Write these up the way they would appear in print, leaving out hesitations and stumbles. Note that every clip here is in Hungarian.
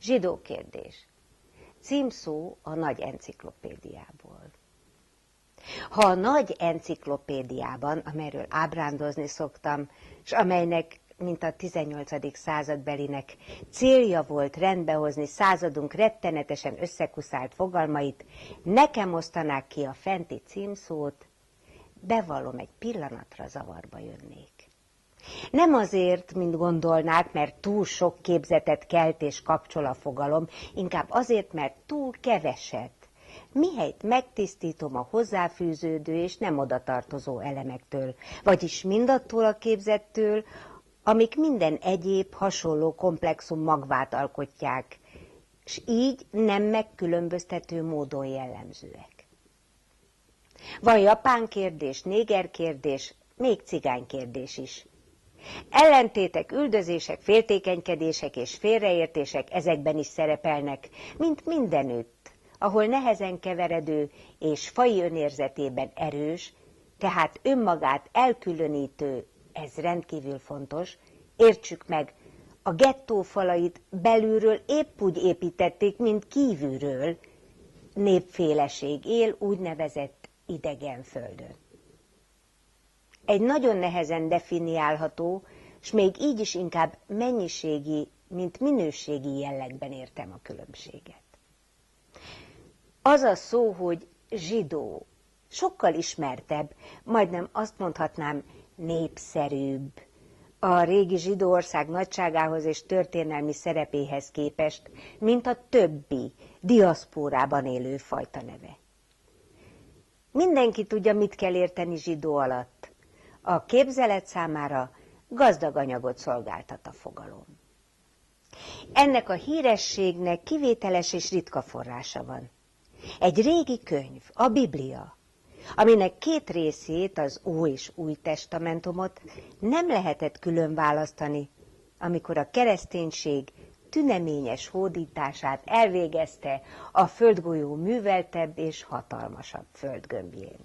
Zsidó kérdés. Címszó a nagy enciklopédiából. Ha a nagy enciklopédiában, amelyről ábrándozni szoktam, és amelynek, mint a 18. századbelinek célja volt rendbehozni századunk rettenetesen összekuszált fogalmait, nekem osztanák ki a fenti címszót, bevallom, egy pillanatra zavarba jönnék. Nem azért, mint gondolnák, mert túl sok képzetet kelt és kapcsol a fogalom, inkább azért, mert túl keveset. Mihelyt megtisztítom a hozzáfűződő és nem odatartozó elemektől, vagyis mindattól a képzettől, amik minden egyéb hasonló komplexum magvát alkotják, s így nem megkülönböztető módon jellemzőek. Van japán kérdés, néger kérdés, még cigány kérdés is. Ellentétek, üldözések, féltékenykedések és félreértések ezekben is szerepelnek, mint mindenütt, ahol nehezen keveredő és faji önérzetében erős, tehát önmagát elkülönítő, ez rendkívül fontos, értsük meg, a gettó falait belülről épp úgy építették, mint kívülről, népféleség él úgynevezett idegen földön. Egy nagyon nehezen definiálható, s még így is inkább mennyiségi, mint minőségi jellegben értem a különbséget. Az a szó, hogy zsidó, sokkal ismertebb, majdnem azt mondhatnám népszerűbb a régi zsidó ország nagyságához és történelmi szerepéhez képest, mint a többi diaszpórában élő fajta neve. Mindenki tudja, mit kell érteni zsidó alatt. A képzelet számára gazdag anyagot szolgáltat a fogalom. Ennek a hírességnek kivételes és ritka forrása van. Egy régi könyv, a Biblia, aminek két részét, az Ó és Új Testamentumot nem lehetett külön választani, amikor a kereszténység tüneményes hódítását elvégezte a földgolyó műveltebb és hatalmasabb földgömbjén.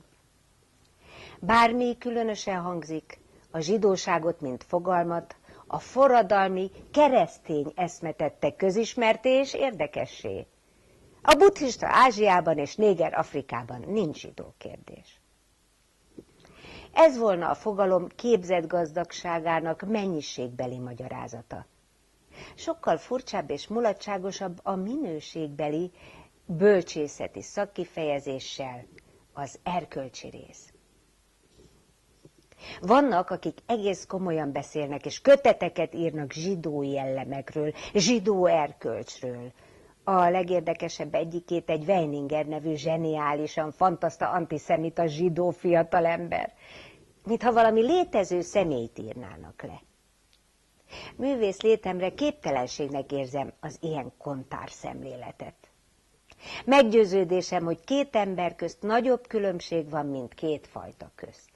Bármi különösen hangzik, a zsidóságot, mint fogalmat, a forradalmi keresztény eszme tette közismerté és érdekessé. A buddhista Ázsiában és néger Afrikában nincs zsidó kérdés. Ez volna a fogalom képzetgazdagságának mennyiségbeli magyarázata. Sokkal furcsább és mulatságosabb a minőségbeli, bölcsészeti szakkifejezéssel az erkölcsi rész. Vannak, akik egész komolyan beszélnek, és köteteket írnak zsidó jellemekről, zsidó erkölcsről. A legérdekesebb egyikét egy Weininger nevű zseniálisan fantaszta antiszemita zsidó fiatalember, mintha valami létező személyt írnának le. Művész létemre képtelenségnek érzem az ilyen kontár szemléletet. Meggyőződésem, hogy két ember közt nagyobb különbség van, mint két fajta közt.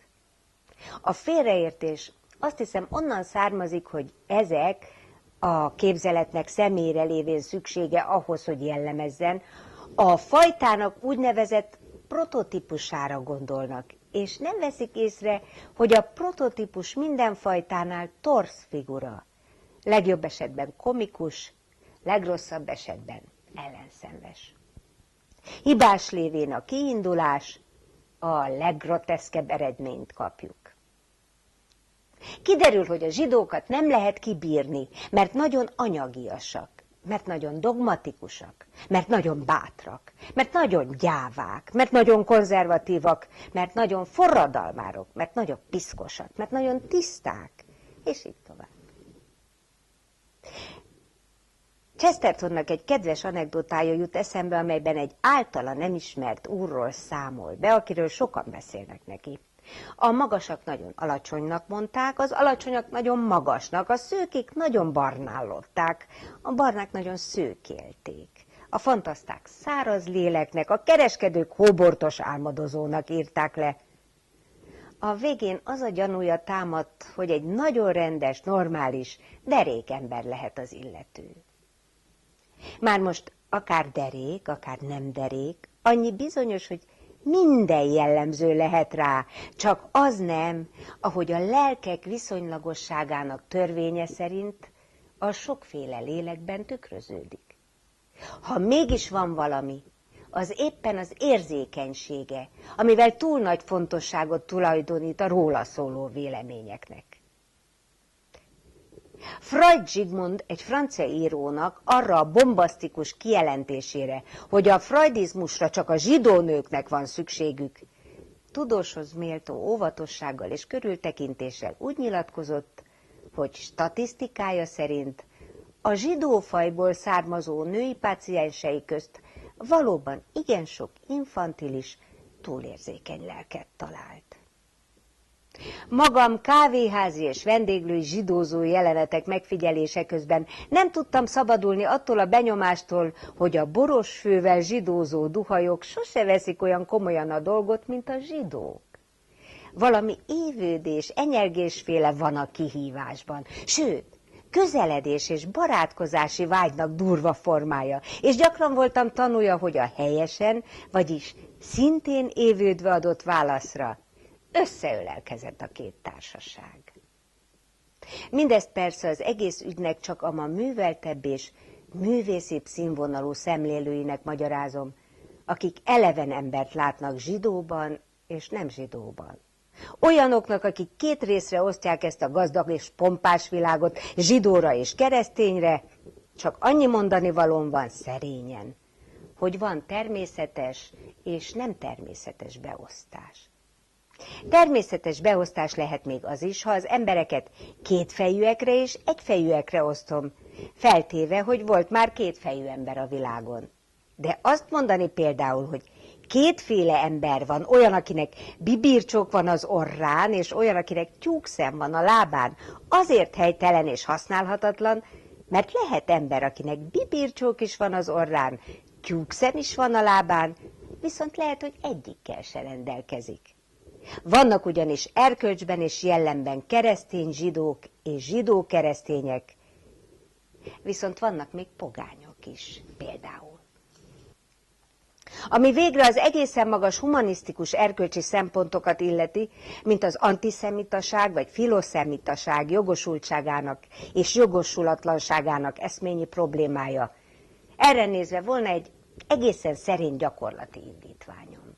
A félreértés azt hiszem onnan származik, hogy ezek a képzeletnek személyre lévén szüksége ahhoz, hogy jellemezzen, a fajtának úgynevezett prototípusára gondolnak, és nem veszik észre, hogy a prototípus minden fajtánál torz figura, legjobb esetben komikus, legrosszabb esetben ellenszenves. Hibás lévén a kiindulás, a leggroteszkebb eredményt kapjuk. Kiderül, hogy a zsidókat nem lehet kibírni, mert nagyon anyagiasak, mert nagyon dogmatikusak, mert nagyon bátrak, mert nagyon gyávák, mert nagyon konzervatívak, mert nagyon forradalmárok, mert nagyon piszkosak, mert nagyon tiszták, és így tovább. Chestertonnak egy kedves anekdotája jut eszembe, amelyben egy általa nem ismert úrról számol be, akiről sokan beszélnek neki. A magasak nagyon alacsonynak mondták, az alacsonyak nagyon magasnak, a szőkék nagyon barnállották, a barnák nagyon szőkélték. A fantaszták száraz léleknek, a kereskedők hóbortos álmodozónak írták le. A végén az a gyanúja támadt, hogy egy nagyon rendes, normális, derék ember lehet az illető. Már most akár derék, akár nem derék, annyi bizonyos, hogy minden jellemző lehet rá, csak az nem, ahogy a lelkek viszonylagosságának törvénye szerint a sokféle lélekben tükröződik. Ha mégis van valami, az éppen az érzékenysége, amivel túl nagy fontosságot tulajdonít a róla szóló véleményeknek. Freud Zsigmond egy francia írónak arra a bombasztikus kijelentésére, hogy a freudizmusra csak a zsidó nőknek van szükségük, tudóshoz méltó óvatossággal és körültekintéssel úgy nyilatkozott, hogy statisztikája szerint a zsidó fajból származó női páciensei közt valóban igen sok infantilis, túlérzékeny lelket talált. Magam kávéházi és vendéglői zsidózó jelenetek megfigyelése közben nem tudtam szabadulni attól a benyomástól, hogy a boros fővel zsidózó duhajok sose veszik olyan komolyan a dolgot, mint a zsidók. Valami évődés, enyergésféle van a kihívásban, sőt, közeledés és barátkozási vágynak durva formája, és gyakran voltam tanúja, hogy a helyesen, vagyis szintén évődve adott válaszra összeölelkezett a két társaság. Mindezt persze az egész ügynek csak a ma műveltebb és művészibb színvonalú szemlélőinek magyarázom, akik eleven embert látnak zsidóban és nem zsidóban. Olyanoknak, akik két részre osztják ezt a gazdag és pompás világot, zsidóra és keresztényre, csak annyi mondani valóm van szerényen, hogy van természetes és nem természetes beosztás. Természetes beosztás lehet még az is, ha az embereket kétfejűekre és egyfejűekre osztom, feltéve, hogy volt már kétfejű ember a világon. De azt mondani például, hogy kétféle ember van, olyan, akinek bibircsók van az orrán, és olyan, akinek tyúkszem van a lábán, azért helytelen és használhatatlan, mert lehet ember, akinek bibircsók is van az orrán, tyúkszem is van a lábán, viszont lehet, hogy egyikkel se rendelkezik. Vannak ugyanis erkölcsben és jellemben keresztény zsidók és zsidó keresztények, viszont vannak még pogányok is, például. Ami végre az egészen magas humanisztikus erkölcsi szempontokat illeti, mint az antiszemitaság vagy filoszemitaság jogosultságának és jogosulatlanságának eszményi problémája. Erre nézve volna egy egészen szerény gyakorlati indítványom.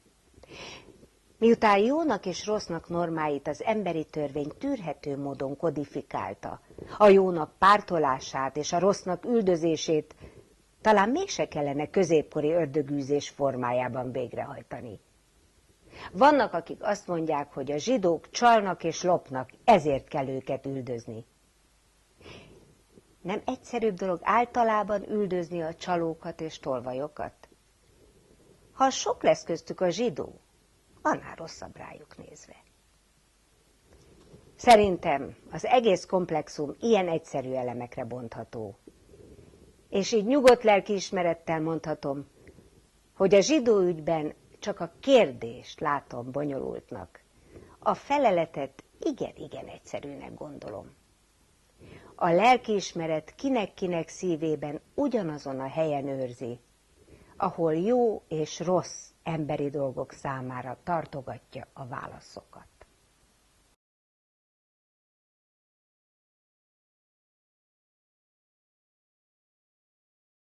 Miután jónak és rossznak normáit az emberi törvény tűrhető módon kodifikálta, a jónak pártolását és a rossznak üldözését talán mégse kellene középkori ördögűzés formájában végrehajtani. Vannak, akik azt mondják, hogy a zsidók csalnak és lopnak, ezért kell őket üldözni. Nem egyszerűbb dolog általában üldözni a csalókat és tolvajokat? Ha sok lesz köztük a zsidó, annál rosszabb rájuk nézve. Szerintem az egész komplexum ilyen egyszerű elemekre bontható. És így nyugodt lelkiismerettel mondhatom, hogy a zsidó ügyben csak a kérdést látom bonyolultnak. A feleletet igen egyszerűnek gondolom. A lelkiismeret kinek-kinek szívében ugyanazon a helyen őrzi, ahol jó és rossz emberi dolgok számára tartogatja a válaszokat.